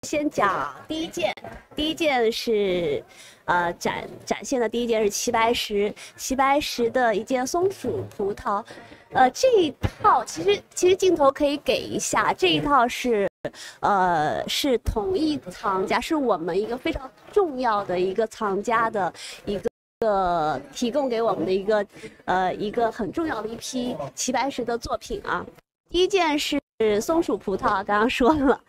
先讲第一件，第一件是，展现的第一件是齐白石的一件松鼠葡萄，这一套其实镜头可以给一下，这一套是同一藏家，是我们一个非常重要的一个藏家的一个提供给我们的一个很重要的一批齐白石的作品啊。第一件是松鼠葡萄，刚刚说了。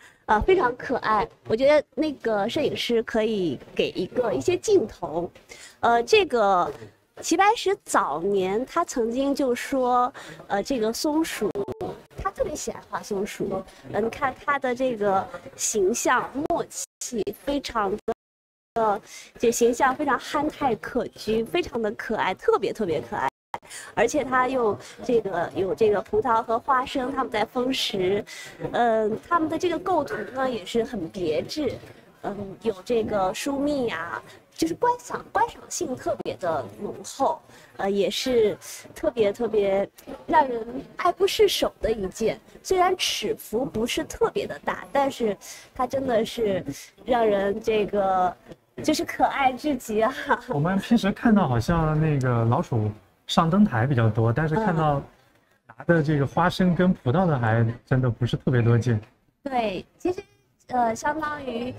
非常可爱，我觉得那个摄影师可以给一些镜头，这个齐白石早年他曾经就说，这个松鼠，他特别喜爱画松鼠，你看他的这个形象默契非常的，这形象非常憨态可掬，非常的可爱，特别可爱。而且它有这个葡萄和花生，它们在分食，它们的这个构图呢也是很别致，有这个疏密啊，就是观赏性特别的浓厚，也是特别让人爱不释手的一件。虽然尺幅不是特别的大，但是它真的是让人这个就是可爱至极啊。我们平时看到好像那个老鼠上灯台比较多，但是看到拿的这个花生跟葡萄的还真的不是特别多见。对，其实相当于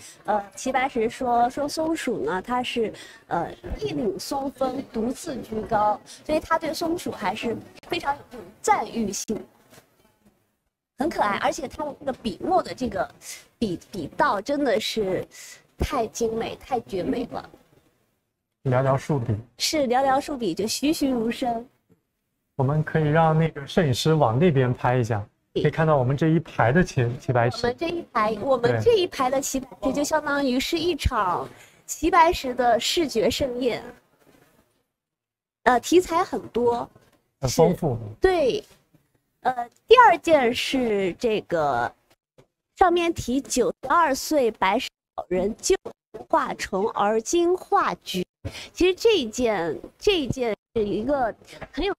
齐白石说松鼠呢，它是一领松风，独自居高，所以他对松鼠还是非常有这种赞誉性，很可爱，而且他的这个笔墨的这个笔道真的是太精美太绝美了。寥寥数笔，是寥寥数笔就栩栩如生。我们可以让那个摄影师往那边拍一下，可以看到我们这一排的齐白石。我们这一排的齐白石就相当于是一场齐白石的视觉盛宴。题材很多，很丰富。对，第二件是这个上面题92岁白石老人旧画重而今画菊。其实这一件是一个很有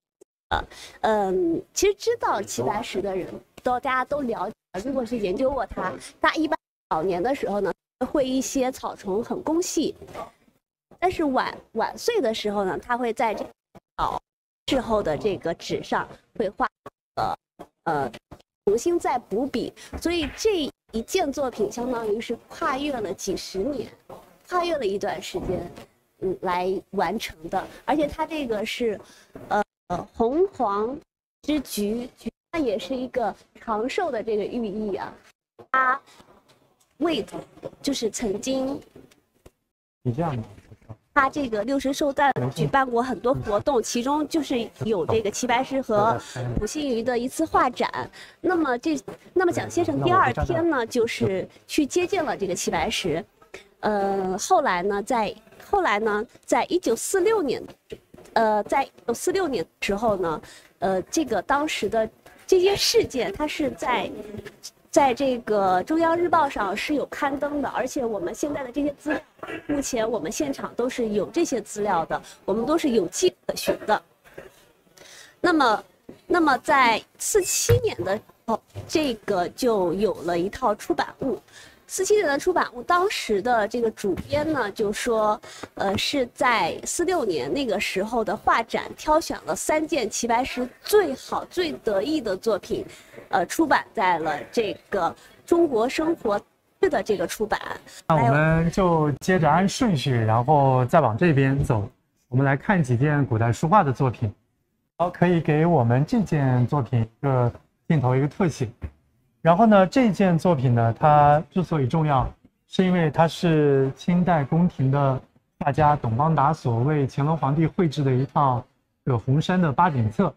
其实知道齐白石的人大家都了解，如果是研究过他一般早年的时候呢，会一些草虫很工细，但是晚岁的时候呢，他会在这个事后的这个纸上会画重新再补笔，所以这一件作品相当于是跨越了几十年，跨越了一段时间。来完成的，而且它这个是，红黄之菊，它也是一个长寿的这个寓意啊。它就是曾经，你这样的，它这个60寿诞举办过很多活动，其中就是有这个齐白石和溥心畬的一次画展。那么蒋先生第二天呢，就是去接见了这个齐白石。后来呢，在1946年，在1946年的时候呢，这个当时的这些事件，它是在这个中央日报上是有刊登的，而且我们现在的这些资料，目前我们现场都是有这些资料的，我们都是有迹可循的。那么在47年的时候，这个就有了一套出版物。47年的出版物，当时的这个主编呢就说，是在46年那个时候的画展挑选了3件齐白石最好最得意的作品，出版在了这个《中国生活》的这个出版。那我们就接着按顺序，然后再往这边走，我们来看几件古代书画的作品。好，可以给我们这件作品一个镜头一个特写。然后呢，这件作品呢，它之所以重要，是因为它是清代宫廷的画家董邦达所为乾隆皇帝绘制的一套葛洪山的八景册。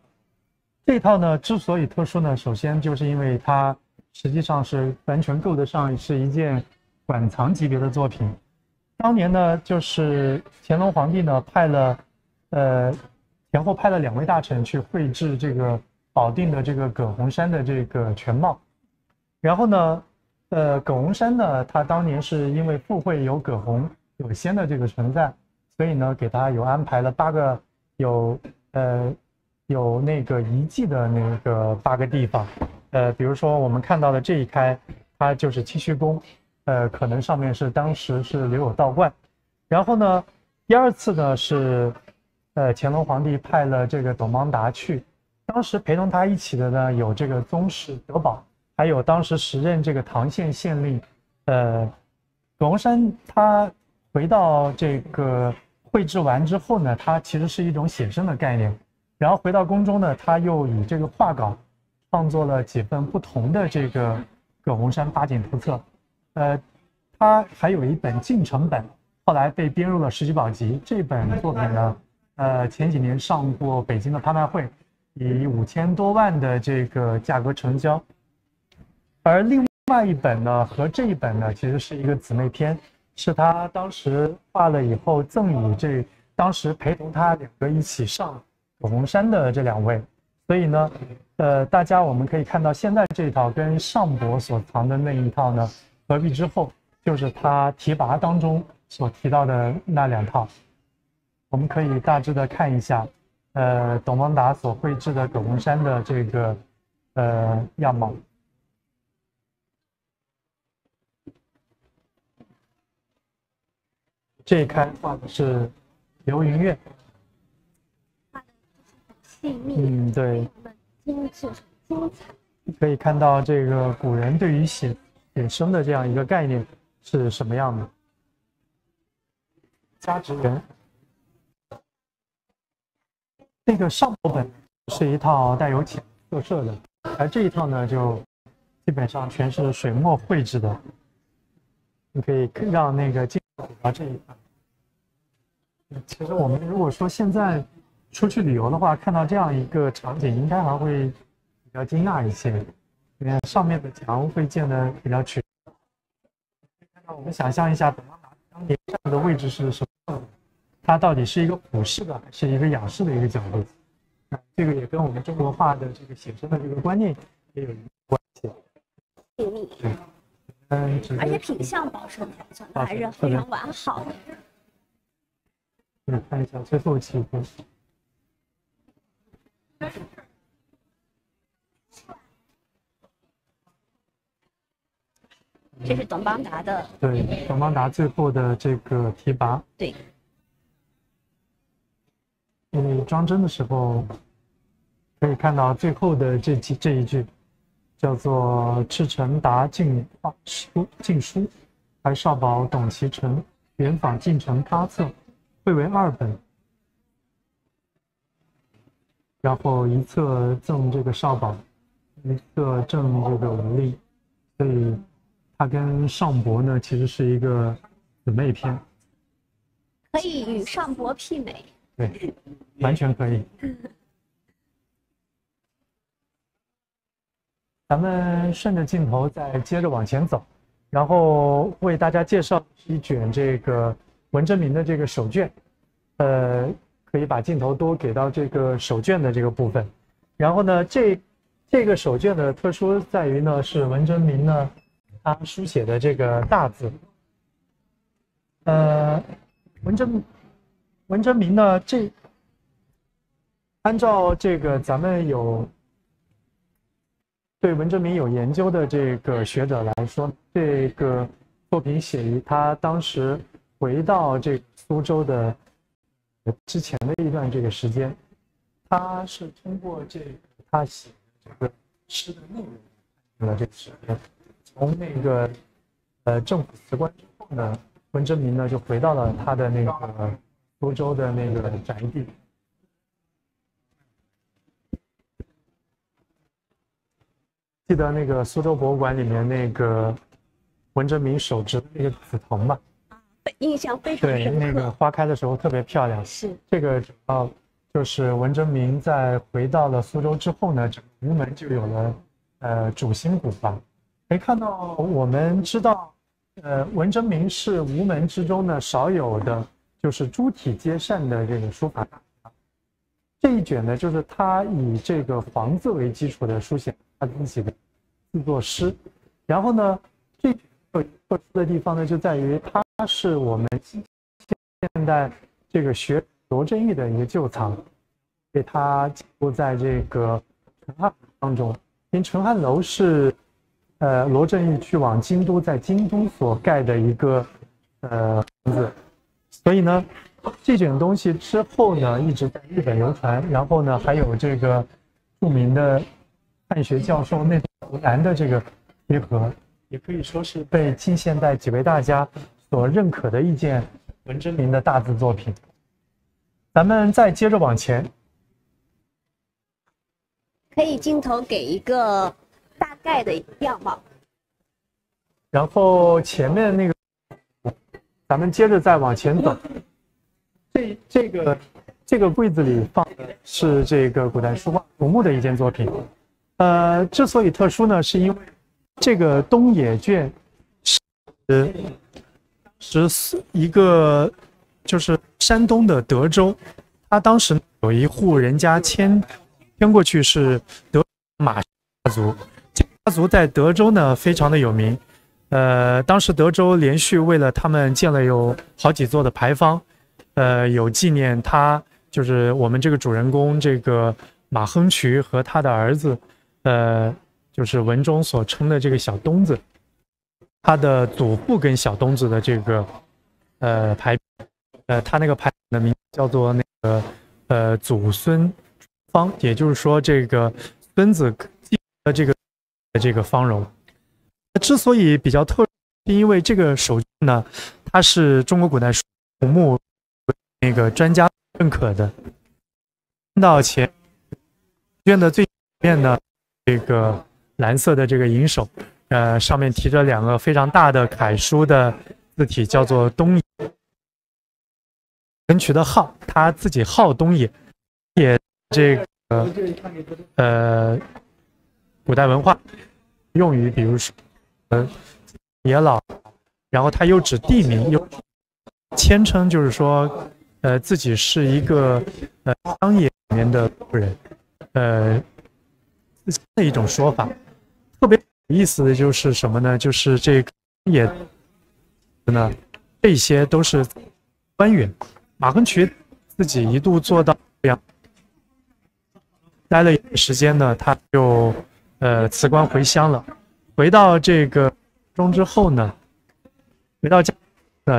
这套呢之所以特殊呢，首先就是因为它实际上是完全够得上是一件馆藏级别的作品。当年呢，就是乾隆皇帝呢前后派了2位大臣去绘制这个保定的这个葛洪山的这个全貌。然后呢，葛洪山呢，他当年是因为附会有葛洪有仙的这个存在，所以呢，给他有安排了8个有那个遗迹的那个8个地方。比如说我们看到的这一开，它就是七虚宫，可能上面是当时是留有道观。然后呢，第二次呢是乾隆皇帝派了这个董邦达去，当时陪同他一起的呢有这个宗室德宝，还有当时时任这个唐县县令葛洪山。他回到这个绘制完之后呢，它其实是一种写生的概念。然后回到宫中呢，他又以这个画稿创作了几份不同的这个葛洪山八景图册。他还有一本进程本，后来被编入了《史记宝集》。这本作品呢，前几年上过北京的拍卖会，以5000多万的这个价格成交。而另外一本呢，和这一本呢，其实是一个姊妹篇，是他当时画了以后赠予当时陪同他2个一起上葛洪山的这2位。所以呢，大家我们可以看到，现在这一套跟上博所藏的那一套呢，合璧之后，就是他题跋当中所提到的那2套。我们可以大致的看一下，董邦达所绘制的葛洪山的这个样貌。这一刊画的是流云院，画的细密，对，精致精彩。可以看到这个古人对于写生的这样一个概念是什么样的。家职人，这个上博本是一套带有浅色色的，而这一套呢就基本上全是水墨绘制的。你可以让那个镜头到这一块。其实我们如果说现在出去旅游的话，看到这样一个场景，应该还会比较惊讶一些，因为上面的墙会建得比较曲。我们想象一下，董邦达当年站的位置是什么样的？它到底是一个俯视的，还是一个仰视的一个角度？这个也跟我们中国画的这个写生的这个观念也有一个关系。细密，对，而且品相保存的还是非常完好的。看一下最后几幅。这是董邦达的，对，董邦达最后的这个题跋。对，因为装帧的时候可以看到最后的这一句，叫做“赤诚达进书，还少保董其成，原仿进程8册，绘为2本。”然后一册赠这个少保，一册赠这个吴令，所以它跟上博呢其实是一个姊妹篇，可以与上博媲美。对，完全可以。咱们顺着镜头再接着往前走，然后为大家介绍一卷这个文征明的这个手卷，可以把镜头多给到这个手卷的这个部分。然后呢，这个手卷的特殊在于呢，是文征明呢他书写的这个大字。文征明呢，按照这个咱们对文征明有研究的这个学者来说，这个作品写于他当时回到这个苏州的之前的一段这个时间。他是通过这个他写的这个诗的内容判定了这个时间。从那个政府辞官之后呢，文征明呢就回到了他的那个苏州的那个宅地。记得那个苏州博物馆里面那个文征明手植的那个紫藤嘛，印象非常深刻。对，那个花开的时候特别漂亮。是这个主要就是文征明在回到了苏州之后呢，整个吴门就有了主心骨吧。可以看到，我们知道，文征明是吴门之中呢少有的，就是诸体皆善的这个书法大家。这一卷呢，就是他以这个黄字为基础的书写他自己的自作诗。然后呢，这特殊的地方呢，就在于它是我们现代这个学罗振玉的一个旧藏，被他记录在这个陈汉当中。因为陈汉楼是罗振玉去往京都，在京都所盖的一个房子。所以呢，这卷东西之后呢，一直在日本流传。然后呢，还有这个著名的汉学教授内藤湖南的这个贴合，也可以说是被近现代几位大家所认可的一件文征明的大字作品。咱们再接着往前，可以镜头给一个大概的样貌。然后前面那个，咱们接着再往前走。这个柜子里放的是这个古代书画竹木的一件作品。之所以特殊呢，是因为这个东野卷是一个就是山东的德州，他当时有一户人家迁过去是德马家族，这个家族在德州呢非常的有名。当时德州连续为了他们建了有好几座的牌坊，有纪念他，就是我们这个主人公这个马亨渠和他的儿子，就是文中所称的这个小东子，他的祖父跟小东子的这个牌，他那个牌的名字叫做那个祖孙方，也就是说这个孙子的这个芳容。之所以比较特殊，是因为这个手卷呢，它是中国古代书木那个专家认可的。看到前卷的最前面呢，这个蓝色的这个银手，上面提着两个非常大的楷书的字体，叫做东野。文渠的号，他自己号东野，也这个古代文化用于，比如说野老，然后他又指地名，又谦称，就是说自己是一个乡野里面的故人，的一种说法。特别有意思的就是什么呢？就是这个也呢，这些都是官员。马亨渠自己一度做到这样，待了一段时间呢，他就辞官回乡了。回到这个中之后呢，回到家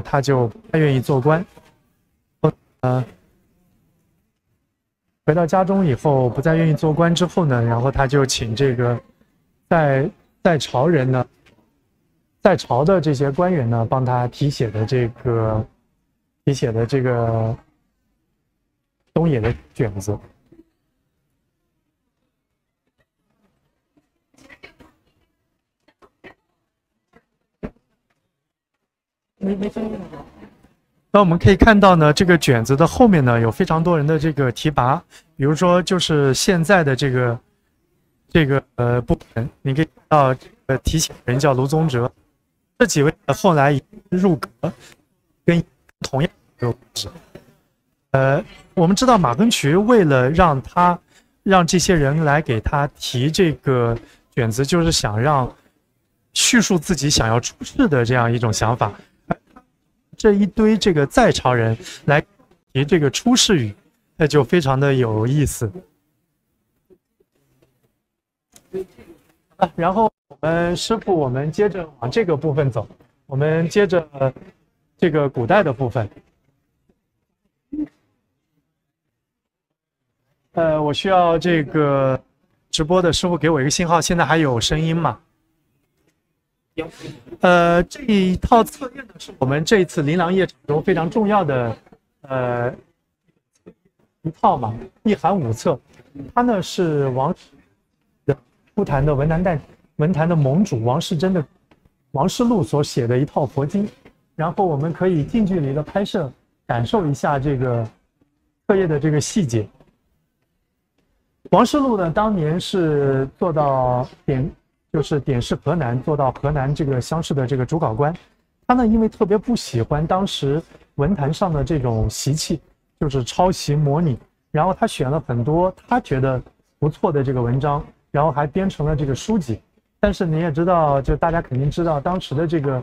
他就不太愿意做官。回到家中以后不再愿意做官之后呢，然后他就请这个在朝人呢，在朝的这些官员呢，帮他题写的这个东野的卷子。那我们可以看到呢，这个卷子的后面呢，有非常多人的这个提拔，比如说就是现在的这个部分，你可以看到题写人叫卢宗哲，这几位后来入阁，跟同样的位置。我们知道马亨渠为了让这些人来给他提这个卷子，就是想让叙述自己想要出仕的这样一种想法。这一堆这个在朝人来提这个出仕语，那就非常的有意思。然后我们接着往这个部分走，我们接着这个古代的部分。我需要这个直播的师傅给我一个信号，现在还有声音吗？这一套册页呢，是我们这一次琳琅夜场中非常重要的一套嘛，一函五册。它呢是王的初坛的文坛的盟主王士祯的王士禄所写的一套佛经，然后我们可以近距离的拍摄，感受一下这个册页的这个细节。王士禄呢，当年是做到典试河南，做到河南这个乡试的这个主考官。他呢，因为特别不喜欢当时文坛上的这种习气，就是抄袭模拟，然后他选了很多他觉得不错的这个文章，然后还编成了这个书籍。但是你也知道，就大家肯定知道，当时的这个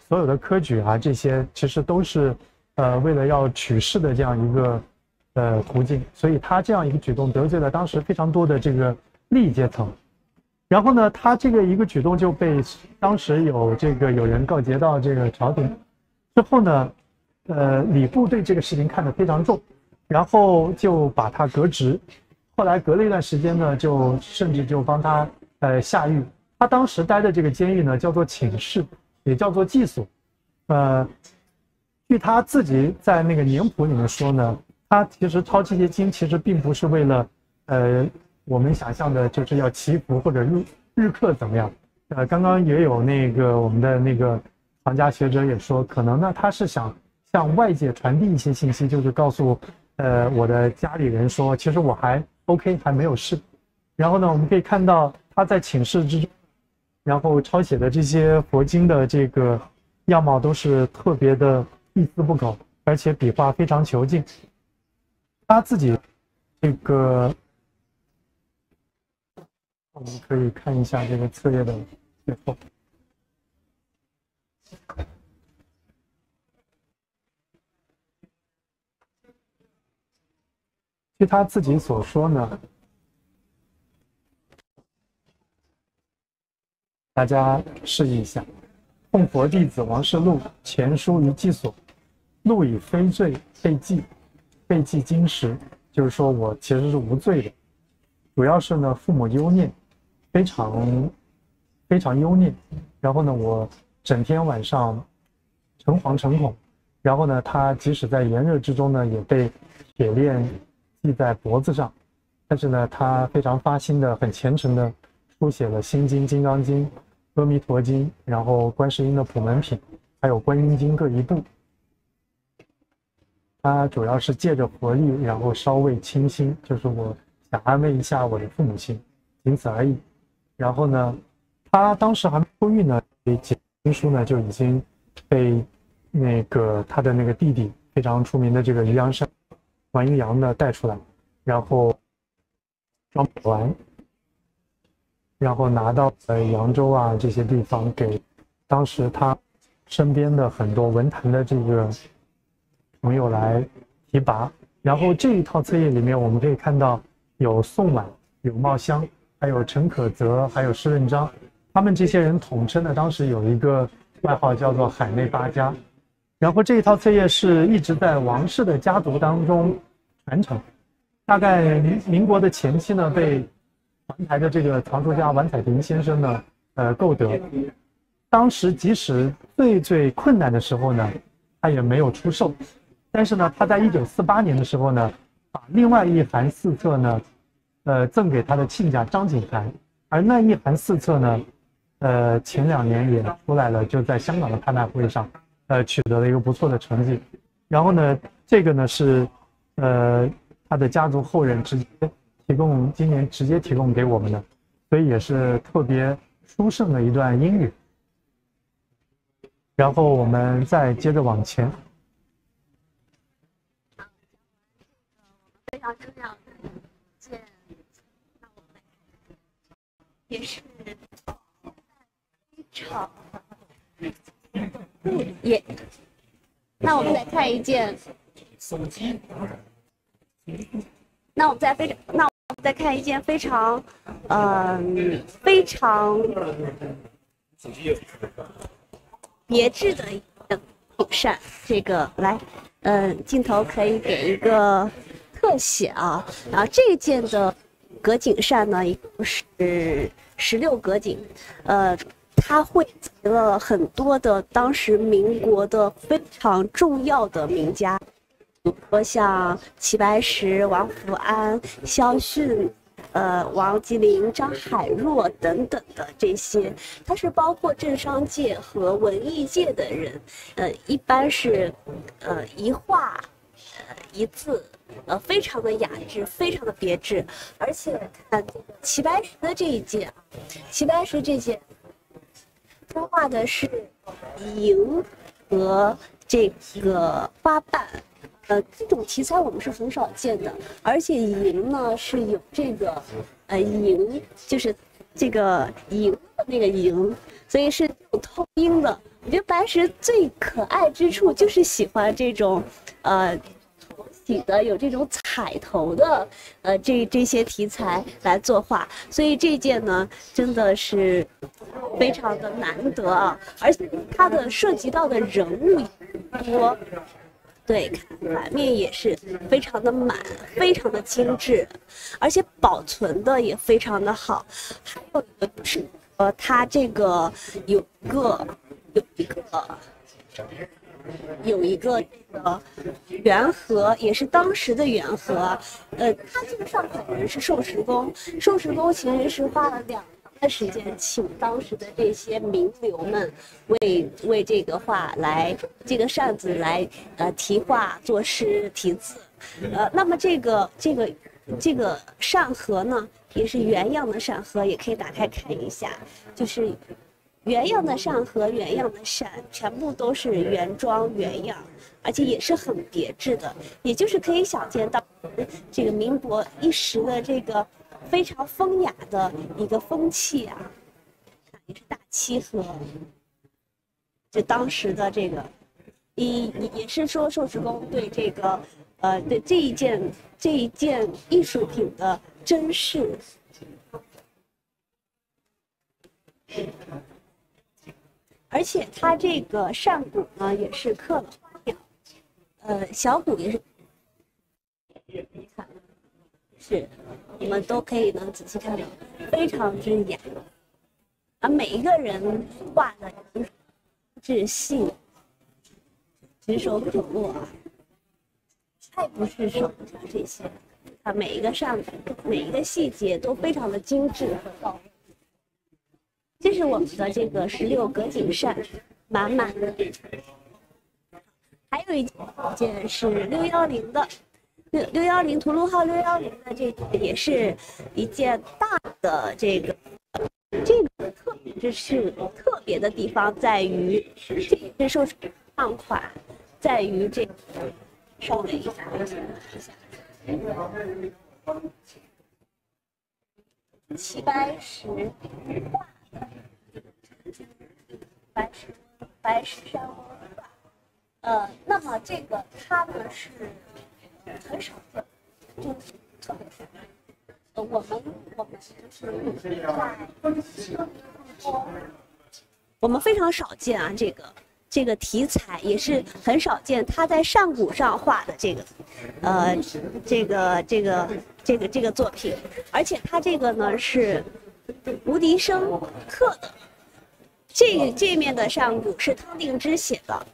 所有的科举啊，这些其实都是为了要取士的这样一个途径，所以他这样一个举动得罪了当时非常多的这个利益阶层。然后呢，他这个一个举动就被当时有人告捷到这个朝廷之后呢，礼部对这个事情看得非常重，然后就把他革职。后来隔了一段时间呢，甚至就帮他下狱。他当时待的这个监狱呢，叫做寝室，也叫做寄所。据他自己在那个年谱里面说呢，他其实抄这些经，其实并不是为了我们想象的就是要祈福或者日课怎么样。刚刚也有那个我们的那个行家学者也说，可能呢他是想向外界传递一些信息，就是告诉我的家里人说，其实我还 OK， 还没有事。然后呢，我们可以看到他在寝室之中，然后抄写的这些佛经的这个样貌都是特别的一丝不苟，而且笔画非常遒劲。他自己这个，我们可以看一下这个册页的最后。据他自己所说呢，大家示意一下：奉佛弟子王世禄前书于寄所，禄以非罪被记经时，就是说我其实是无罪的，主要是呢父母忧念，非常忧念，然后呢我整天晚上诚惶诚恐，然后呢他即使在炎热之中呢也被铁链系在脖子上，但是呢他非常发心的很虔诚的书写了心经、金刚经、阿弥陀经，然后观世音的普门品还有观音经各一部。他主要是借着佛力，然后稍微清心，就是我想安慰一下我的父母亲，仅此而已。然后呢，他当时还没出狱呢，经书呢就已经被那个他的那个弟弟非常出名的这个于阳山王一阳呢带出来，然后装裱完，然后拿到扬州啊这些地方，给当时他身边的很多文坛的这个朋友来提拔。然后这一套册页里面，我们可以看到有宋婉、有茂香，还有陈可泽，还有施润章，他们这些人统称呢，当时有一个外号叫做海内八家。然后这一套册页是一直在王室的家族当中传承，大概民国的前期呢，被环台的这个藏书家王彩婷先生呢，购得。当时即使最困难的时候呢，他也没有出售。但是呢，他在1948年的时候呢，把另外一函四册呢，赠给他的亲家张景涵，而那一函四册呢，前2年也出来了，就在香港的拍卖会上，取得了一个不错的成绩。然后呢，这个呢是，他的家族后人今年直接提供给我们的，所以也是特别殊胜的一段英语。然后我们再接着往前。非常重要的一件，那我们也是非常那我们再看一件，那我们再看一件非常别致的一个景扇。这个来，镜头可以给一个特写啊。然后这件的格景扇呢，一共是16格景，它汇集了很多的当时民国的非常重要的名家，比如说像齐白石、王福安、萧逊、王吉林、张海若等等的这些，它是包括政商界和文艺界的人，一般是一画一字，非常的雅致，非常的别致。而且看齐白石的这一件，齐白石这件，他画的是萤和这个花瓣。这种题材我们是很少见的，而且萤呢是有这个萤，就是这个萤的那个萤，所以是有透音的。我觉得白石最可爱之处就是喜欢这种体的有这种彩头的这些题材来作画，所以这件呢真的是非常的难得啊，而且它的涉及到的人物也多。对，版面也是非常的满，非常的精致，而且保存的也非常的好。还有一个就是，它这个有一个这个元和，也是当时的元和。他这个上海人是寿石公，寿石公其实是花了2年的时间，请当时的这些名流们为这个画来这个扇子来题画、作诗、题字。那么这个扇盒呢，也是原样的扇盒，也可以打开看一下，就是原样的扇盒、原样的扇，全部都是原装原样，而且也是很别致的，也就是可以想见到这个民国一时的这个非常风雅的一个风气啊，也是大漆盒，就当时的这个，也是说寿石公对这个对这一件艺术品的珍视。而且它这个扇骨呢，也是刻了花鸟，小骨也是，看，是，你们都可以能仔细看到，非常之雅，而每一个人画的质细，举手可握啊，太不是手上这些，啊，每一个扇骨，每一个细节都非常的精致和到位。这是我们的这个16格锦扇，满满的。还有一件是610的，610图录号610的，这个也是一件大的这个特别的地方在于，这也是受上款，在于这个稍微一下。齐白石画的白石山文画，那么这个它呢是很少见，就是特别少。我们就是我们非常少见啊，这个题材也是很少见，他在扇骨上画的这个作品，而且他这个呢是吴笛生刻的，这面的扇骨是汤定之写的，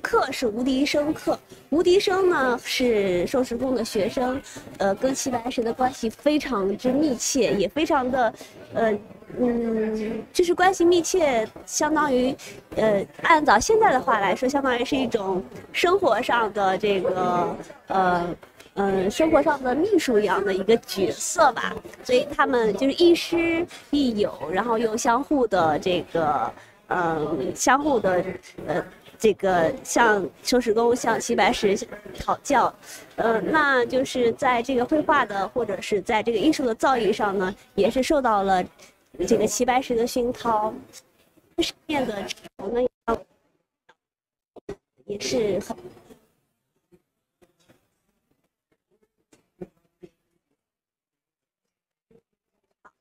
刻是吴笛生刻。吴笛生呢是寿石公的学生，跟齐白石的关系非常之密切，也非常的，就是关系密切，相当于，按照现在的话来说，相当于是一种生活上的这个，生活上的秘书一样的一个角色吧。所以他们就是亦师亦友，然后又相互的这个，这个向寿石公向齐白石讨教，那就是在这个绘画的或者是在这个艺术的造诣上呢，也是受到了这个齐白石的熏陶。上面的呢也是很。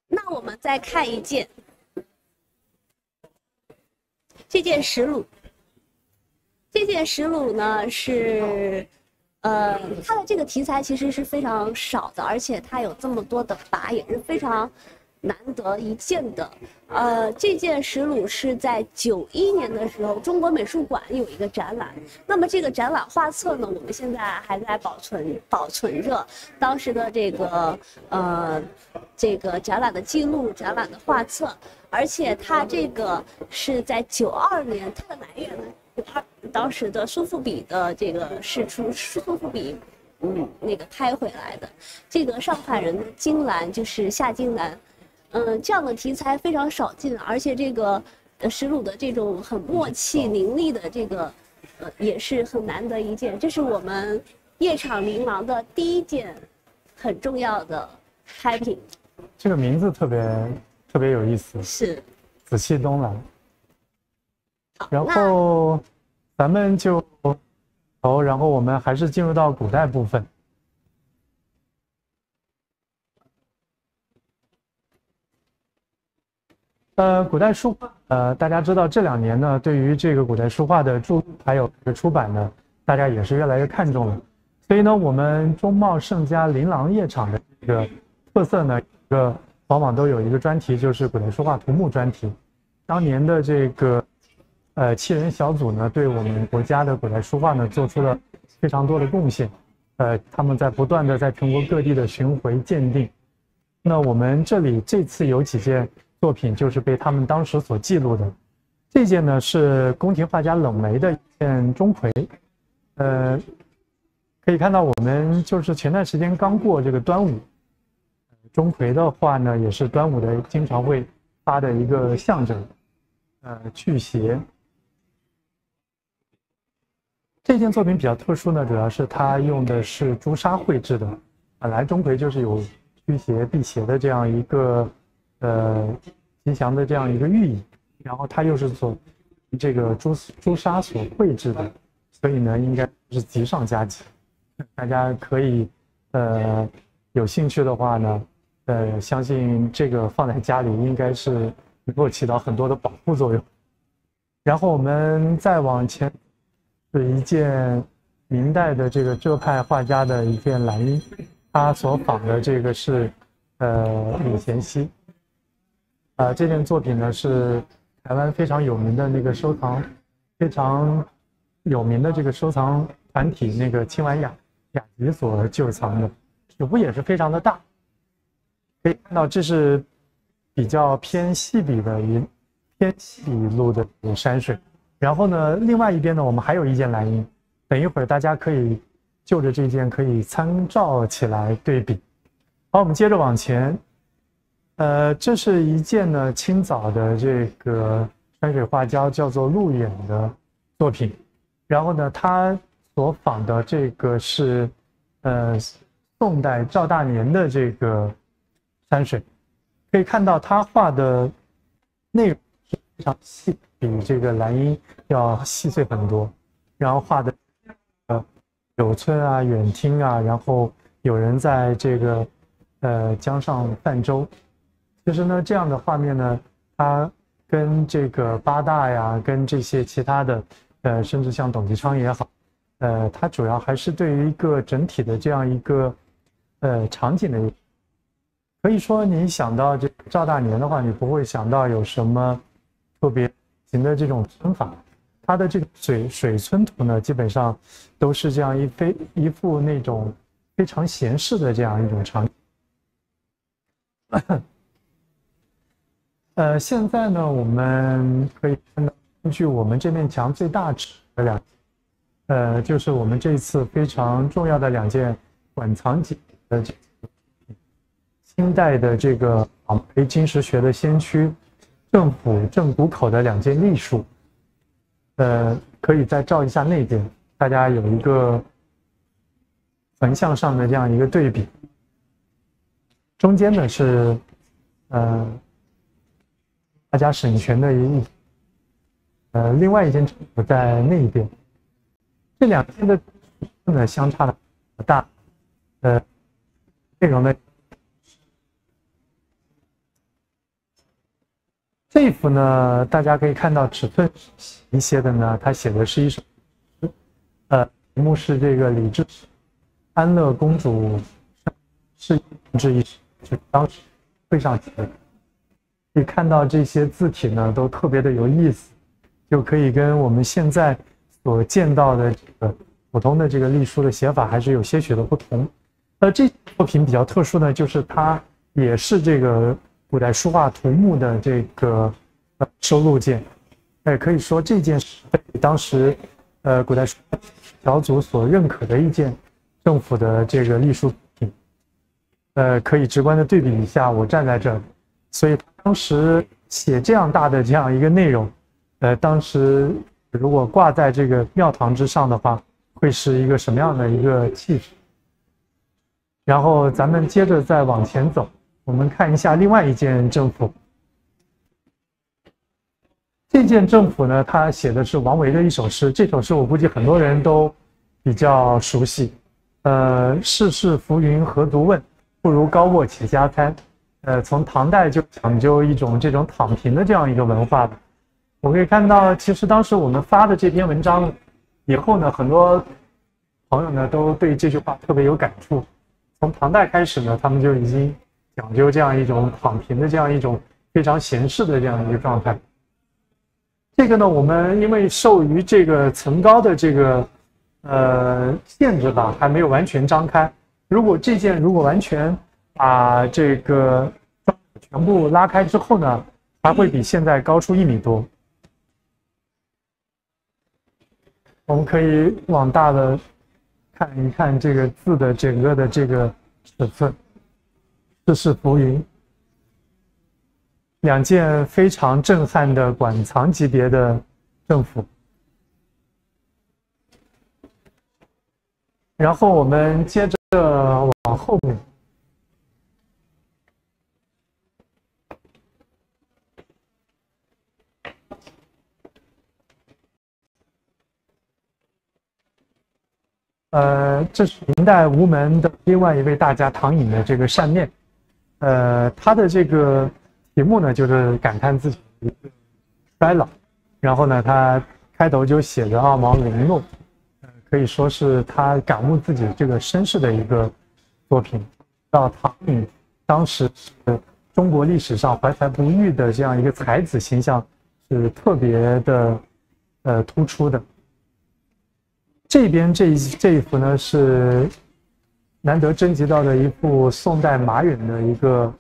那我们再看一件，这件石炉。这件石炉呢是，它的这个题材其实是非常少的，而且它有这么多的跋也是非常难得一见的。这件石炉是在91年的时候，中国美术馆有一个展览。那么这个展览画册呢，我们现在还在保存着当时的这个展览的记录、展览的画册，而且它这个是在92年，它的来源呢。当时的苏富比的这个释出，苏富比那个拍回来的这个上海人的金兰就是夏金兰，这样的题材非常少见，而且这个石鲁的这种很默契伶俐的这个也是很难得一见。这是我们夜场琳琅的第一件很重要的拍品。这个名字特别有意思，是紫气东来。然后咱们就头，然后我们还是进入到古代部分。古代书画，大家知道这2年呢，对于这个古代书画的注还有这个出版呢，大家也是越来越看重了。所以呢，我们中茂盛家琳琅夜场的这个特色呢，往往都有一个专题，就是古代书画图目专题。当年的这个7人小组呢，对我们国家的古代书画呢，做出了非常多的贡献。他们在不断的在全国各地的巡回鉴定。那我们这次有几件作品就是被他们当时所记录的。这件呢是宫廷画家冷梅的一件钟馗，可以看到我们就是前段时间刚过这个端午，钟馗的话呢也是端午的经常会发的一个象征，去邪。这件作品比较特殊呢，主要是它用的是朱砂绘制的，本来钟馗就是有驱邪避邪的这样一个吉祥的这样一个寓意，然后它又是这个朱砂所绘制的，所以呢应该是吉上加吉。大家可以有兴趣的话呢，相信这个放在家里应该是能够起到很多的保护作用。然后我们再往前是一件明代的这个浙派画家的一件蓝衣，他所仿的这个是领衔溪。这件作品呢是台湾非常有名的那个非常有名的这个收藏团体那个清婉雅集所旧藏的，尺幅也是非常的大。可以看到这是比较偏细笔录的山水。然后呢，另外一边呢，我们还有一件蓝印，等一会儿大家可以就着这件可以参照起来对比。好，我们接着往前。这是一件呢清早的这个山水画家叫做陆远的作品。然后呢，他所仿的这个是宋代赵大年的这个山水，可以看到他画的内容是非常细，比这个蓝印要细碎很多。然后画的柳村啊、远汀啊，然后有人在这个江上泛舟。其实呢，这样的画面呢，它跟这个八大呀，跟这些其他的甚至像董其昌也好，它主要还是对于一个整体的这样一个场景的。可以说你想到这个赵大年的话，你不会想到有什么特别型的这种村法。它的这个水村图呢，基本上都是这样一幅那种非常闲适的这样一种场景。现在呢，我们可以看到，根据我们这面墙最大尺的就是我们这次非常重要的2件馆藏级的清代的这个仿培金石学的先驱郑府郑谷口的2件隶书，可以再照一下那边，大家有一个横向上的这样一个对比。中间呢是大家沈泉的另外一件不在那一边，这2件的呢相差的不大，内容呢，这一幅呢大家可以看到尺寸一些的呢，它写的是一首诗，题目是这个李治安乐公主是这一首，就是当时会上写的。可以看到这些字体呢都特别的有意思，就可以跟我们现在所见到的这个普通的这个隶书的写法还是有些许的不同。这作品比较特殊呢，就是它也是这个古代书画图目的这个收录件。可以说这件是被当时古代书画小组所认可的一件政府的这个隶书品。可以直观的对比一下，我站在这儿，所以当时写这样大的这样一个内容，当时如果挂在这个庙堂之上的话，会是一个什么样的一个气质？然后咱们接着再往前走，我们看一下另外一件政府。这件政府呢，它写的是王维的一首诗，这首诗我估计很多人都比较熟悉。世事浮云何足问，不如高卧起家餐。从唐代就讲究一种这种躺平的这样一个文化的。我可以看到，其实当时我们发的这篇文章以后呢，很多朋友呢都对这句话特别有感触。从唐代开始呢，他们就已经讲究这样一种躺平的这样一种非常闲适的这样一个状态。这个呢，我们因为受于这个层高的这个限制吧，还没有完全张开。如果这件完全把这个全部拉开之后呢，还会比现在高出1米多。我们可以往大的看一看这个字的整个的这个尺寸，世事浮云，2件非常震撼的馆藏级别的政府。然后我们接着往后面。这是明代吴门的另外一位大家唐寅的这个扇面，他的这个题目呢就是感叹自己衰老，然后呢他开头就写着二毛零落，可以说是他感悟自己这个身世的一个作品。到唐寅当时是中国历史上怀才不遇的这样一个才子形象是特别的突出的。这边这一幅呢是难得征集到的一幅宋代马远的一个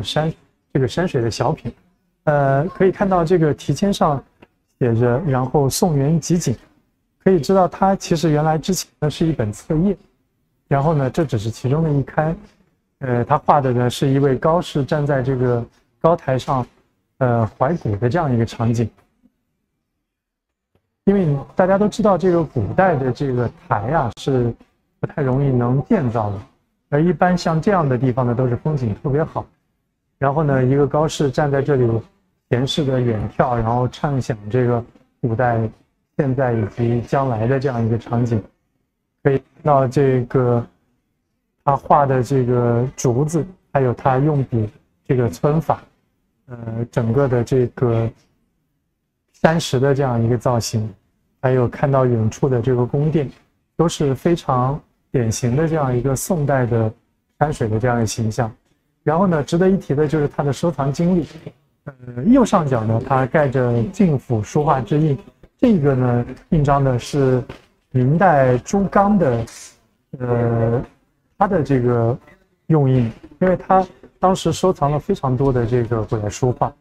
山水的小品，可以看到这个题签上写着“然后宋元集锦”，可以知道它其实原来之前呢是一本册页，然后呢这只是其中的一刊，他画的呢是一位高士站在这个高台上怀古的这样一个场景。因为大家都知道，这个古代的这个台啊是不太容易能建造的，而一般像这样的地方呢，都是风景特别好。然后呢，一个高士站在这里，闲适的远眺，然后畅想这个古代、现在以及将来的这样一个场景。可以看到这个他画的这个竹子，还有他用笔这个皴法，整个的这个山石的这样一个造型，还有看到远处的这个宫殿，都是非常典型的这样一个宋代的山水的这样一个形象。然后呢，值得一提的就是它的收藏经历。右上角呢，它盖着晋府书画之印，这个呢印章的是明代朱刚的，他的这个用印，因为他当时收藏了非常多的这个古代书画。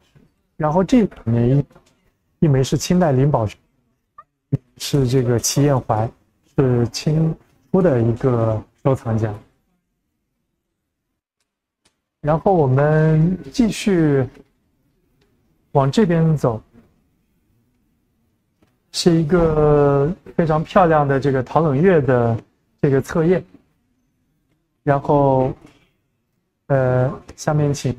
然后这2枚一枚是清代林宝学，是这个齐彦怀，是清初的一个收藏家。然后我们继续往这边走，是一个非常漂亮的这个陶冷月的这个册页。然后，下面请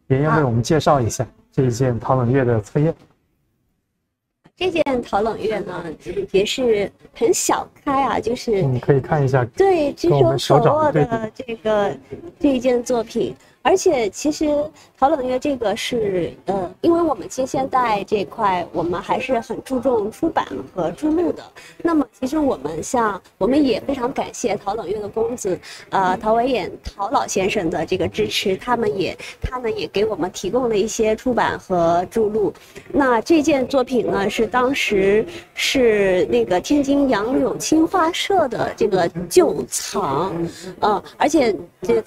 妍妍为我们介绍一下这一件陶冷月的册页。这件陶冷月呢，也是很小开啊，就是可以看一下，对，只手手握的这一件作品。而且其实陶冷月这个是因为我们近现代这块我们还是很注重出版和注录的。那么其实我们也非常感谢陶冷月的公子陶维衍陶老先生的这个支持，他呢也给我们提供了一些出版和注录。那这件作品呢是当时是那个天津杨柳青花社的这个旧藏，而且这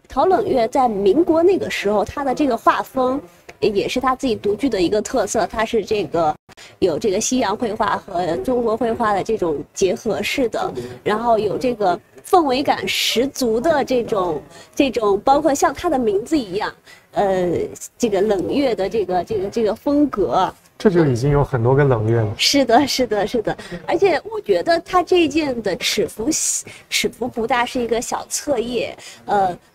陶冷月在民国那个时候，他的这个画风也是他自己独具的一个特色，他是这个有这个西洋绘画和中国绘画的这种结合式的，然后有这个氛围感十足的这种，包括像他的名字一样，这个冷月的这个风格。这就已经有很多个冷月了。是的，是的，是的。而且我觉得它这一件的尺幅不大，是一个小册页，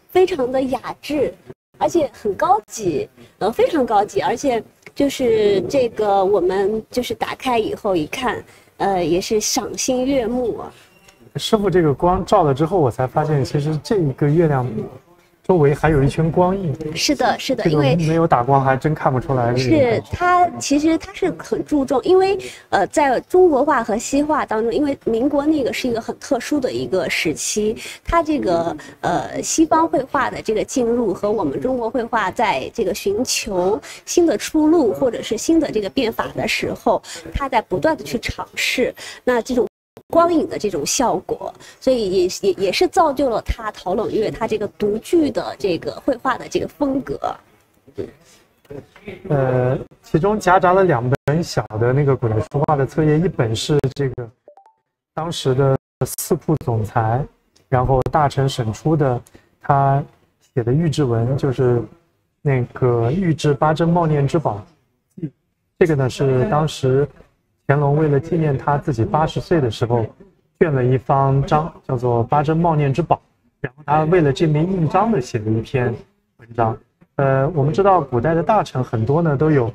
非常的雅致，而且很高级，非常高级。而且就是这个我们就是打开以后一看，也是赏心悦目啊。师傅这个光照了之后，我才发现其实这个月亮周围还有一圈光印。是的，是的，这个因为没有打光还真看不出来。是它其实它是很注重，因为在中国画和西画当中，因为民国那个是一个很特殊的一个时期，它这个西方绘画的这个进入和我们中国绘画在这个寻求新的出路或者是新的这个变法的时候，它在不断的去尝试，那这种光影的这种效果，所以也是造就了他陶冷月他这个独具的这个绘画的这个风格。其中夹杂了2本小的那个古代书画的册页，一本是这个当时的四库总裁，然后大臣沈初的他写的御制文，就是那个御制八珍茂念之宝记。这个呢是当时乾隆为了纪念他自己80岁的时候，卷了一方章，叫做《八珍茂念之宝》，然后他为了这枚印章的写了一篇文章。我们知道古代的大臣很多呢都有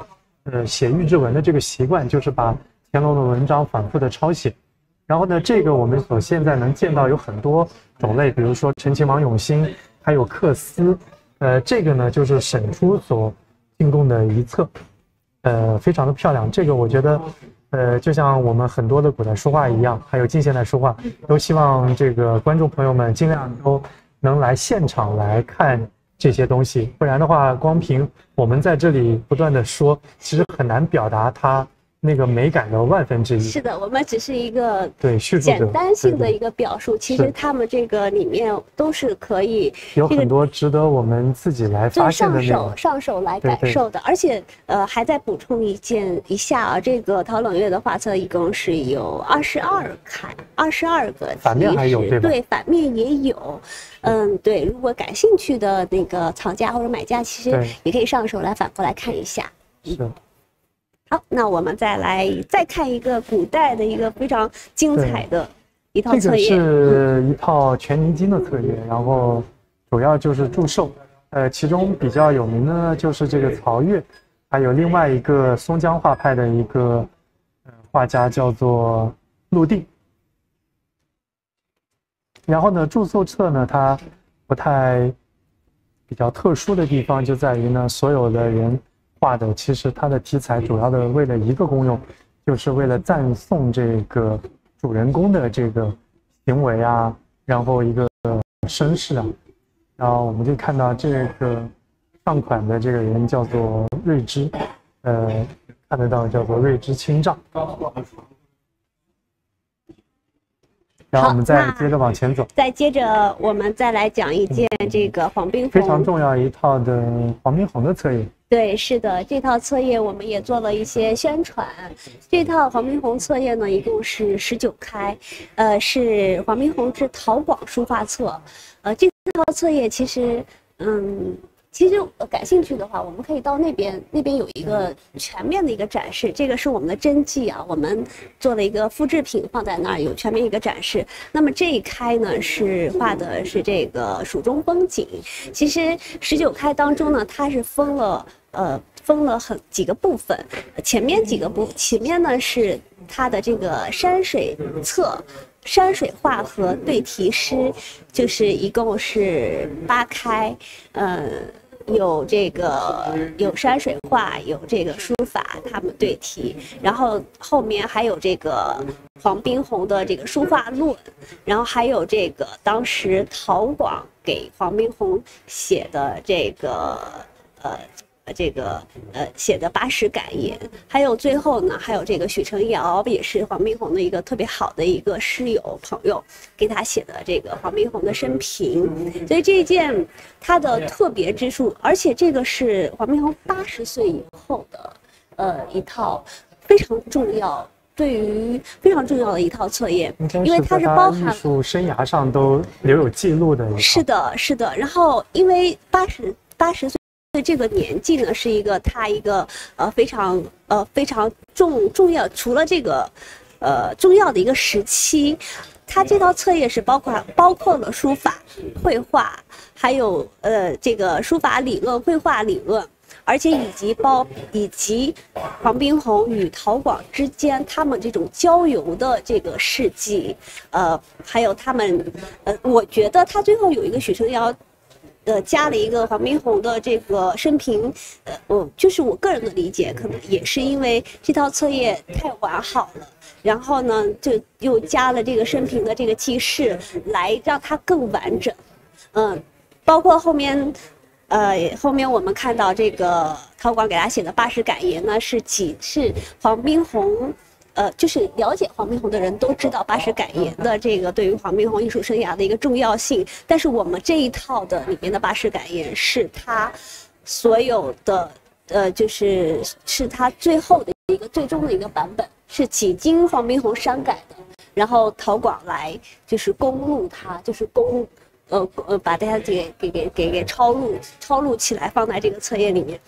写御制文的这个习惯，就是把乾隆的文章反复的抄写。然后呢，这个我们现在能见到有很多种类，比如说陈亲王永兴，还有刻丝。这个呢就是沈初所进贡的一册，非常的漂亮。这个我觉得。就像我们很多的古代书画一样，还有近现代书画，都希望这个观众朋友们尽量都能来现场来看这些东西，不然的话，光凭我们在这里不断的说，其实很难表达它那个美感的1/1000。是的，我们只是一个对叙述者简单性的一个表述，其实他们这个里面都是可以有很多值得我们自己来发现的上手来感受的。而且还再补充一下啊，这个陶冷月的画册一共是有22个，反面还有对吧？对，反面也有。对，如果感兴趣的那个藏家或者买家，其实也可以上手来反复来看一下。是。好，那我们再看一个古代的一个非常精彩的一套册页。这个是一套全泥金的册页，然后主要就是祝寿。其中比较有名的呢就是这个曹岳，还有另外一个松江画派的一个画家叫做陆定。然后呢，祝寿册呢，它不太比较特殊的地方就在于呢，所有的人画的其实它的题材主要的为了一个功用，就是为了赞颂这个主人公的这个行为啊，然后一个身世啊，然后我们就看到这个上款的这个人叫做瑞芝，看得到叫做瑞芝清丈。然后我们再接着往前走，再接着我们再来讲一件这个黄宾虹非常重要一套的黄宾虹的册页。对，是的，这套册页我们也做了一些宣传。这套黄宾虹册页呢，一共是19开，是黄宾虹之陶广书画册。这套册页其实，其实感兴趣的话，我们可以到那边有一个全面的一个展示，这个是我们的真迹啊，我们做了一个复制品放在那儿，有全面一个展示。那么这一开呢是画的是这个蜀中风景，其实19开当中呢，它是分了几个部分，前面呢是它的这个山水册。山水画和对题诗，就是一共是8开，有山水画，有这个书法，他们对题，然后后面还有这个黄宾虹的这个书画论，然后还有这个当时陶广给黄宾虹写的这个写的80感言，还有最后呢，还有这个许承尧也是黄宾虹的一个特别好的一个师友朋友，给他写的这个黄宾虹的生平。所以这一件它的特别之处，而且这个是黄宾虹80岁以后的一套非常重要的一套册页，因为它是包含艺术生涯上都留有记录的一套。是的。然后因为80岁。这个年纪呢，是他一个非常重要，除了这个重要的一个时期，它这套册页是包括了书法、绘画，还有这个书法理论、绘画理论，而且以及黄宾虹与陶广之间他们这种交游的这个事迹，还有他们，我觉得他最后有一个许承尧。加了一个黄宾虹的这个生平，就是我个人的理解，可能也是因为这套册页太完好了，然后呢，就又加了这个生平的这个记事，来让它更完整。包括后面我们看到这个陶广给他写的八十感言呢，是黄宾虹。就是了解黄宾虹的人都知道八十感言的这个对于黄宾虹艺术生涯的一个重要性，但是我们这一套的里面的八十感言是他所有的是他最后的一个最终的一个版本，是几经黄宾虹删改的，然后陶广来就是公录它，就是把大家给抄录起来放在这个册页里面，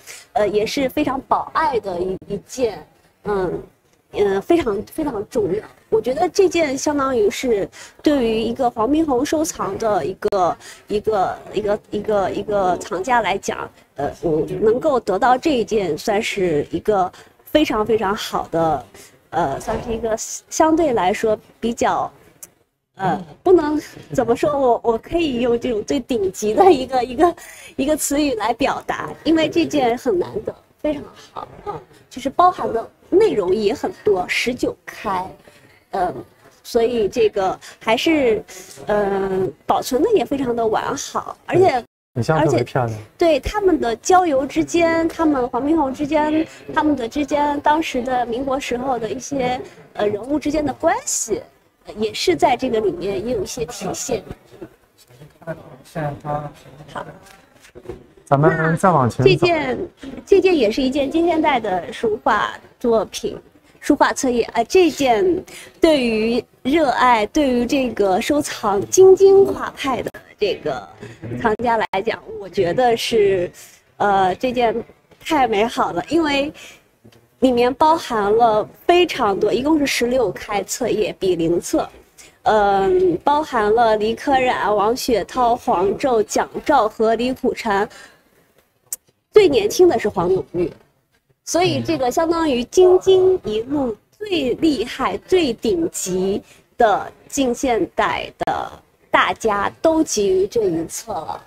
也是非常宝爱的一件，非常非常重要。我觉得这件相当于是对于一个黄宾虹收藏的一个藏家来讲，我能够得到这一件，算是一个非常非常好的，算是一个相对来说比较，不能怎么说，我可以用这种最顶级的一个词语来表达，因为这件很难得，非常好就是包含的内容也很多，19开，所以这个还是保存的也非常的完好，而且特别漂亮。对他们的交游之间，他们黄宾虹之间，他们的之间当时的民国时候的一些人物之间的关系，也是在这个里面也有一些体现。好。咱们再往前走，这件也是一件近现代的书画作品，书画册页。这件对于热爱、对于这个收藏京津画派的这个藏家来讲，我觉得是，这件太美好了，因为里面包含了非常多，一共是16开册页，比邻册。包含了李可染、王雪涛、黄胄、蒋兆和李苦禅。最年轻的是黄永玉，所以这个相当于京津一路最厉害、最顶级的近现代的大家都集于这一册了，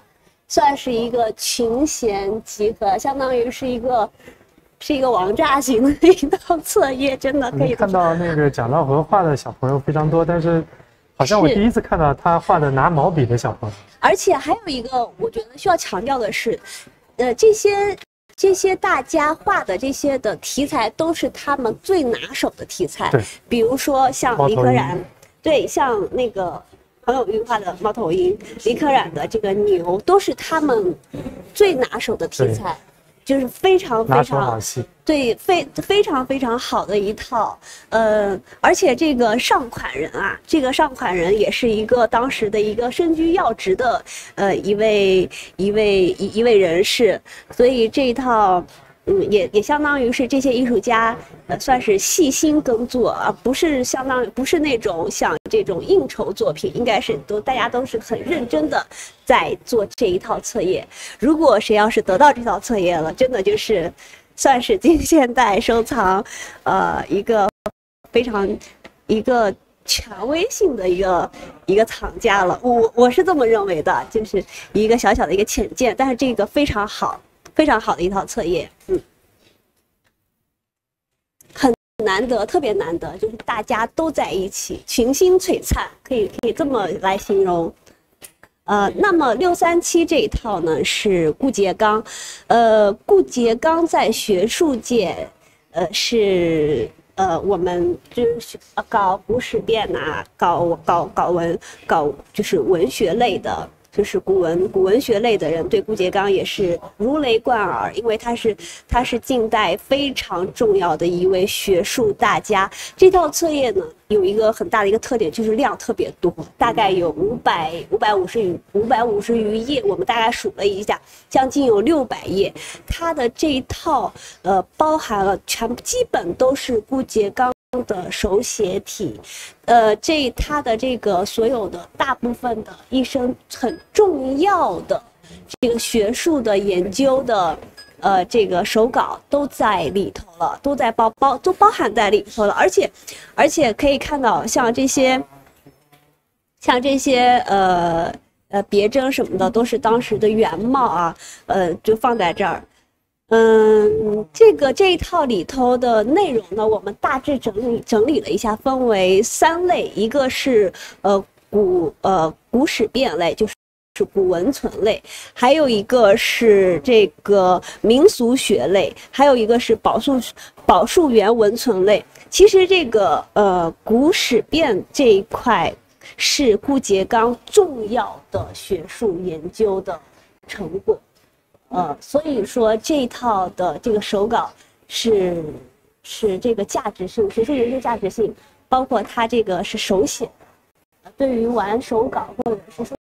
算是一个群贤集合，相当于是一个王炸型的一套册页，真的可以看到那个蒋兆和画的小朋友非常多，但是好像我第一次看到他画的拿毛笔的小朋友。而且还有一个我觉得需要强调的是。这些大家画的这些的题材都是他们最拿手的题材，对，比如说像李可染，对，像那个黄永玉画的猫头鹰，李可染的这个牛，都是他们最拿手的题材，就是非常非常对，非常非常好的一套，而且这个上款人啊，这个上款人也是一个当时的一个身居要职的一位人士，所以这一套也相当于是这些艺术家算是细心耕作啊，不是那种像这种应酬作品，应该是大家都是很认真的在做这一套册页。如果谁要是得到这套册页了，真的就是算是近现代收藏一个非常一个权威性的一个藏家了，我是这么认为的，就是一个小小的一个浅见，但是这个非常好。非常好的一套册页，很难得，特别难得，就是大家都在一起，群星璀璨，可以这么来形容。那么637这一套呢是顾颉刚，顾颉刚在学术界，是我们就是搞古史辨呐，搞就是文学类的。就是古文学类的人对顾颉刚也是如雷贯耳，因为他是近代非常重要的一位学术大家。这套册页呢有一个很大的一个特点，就是量特别多，大概有550余页，我们大概数了一下，将近有600页。它的这一套包含了基本都是顾颉刚的手写体，他的这个所有的大部分的一生很重要的这个学术的研究的这个手稿都在里头了，都包含在里头了，而且可以看到像这些别针什么的都是当时的原貌啊，就放在这儿。这一套里头的内容呢，我们大致整理了一下，分为3类，一个是古史辨类，就是古文存类，还有一个是这个民俗学类，还有一个是宝树园文存类。其实这个古史辨这一块是顾颉刚重要的学术研究的成果，所以说这一套的这个手稿是这个价值性，学术研究价值性，包括它这个是手写的，对于玩手稿或者是说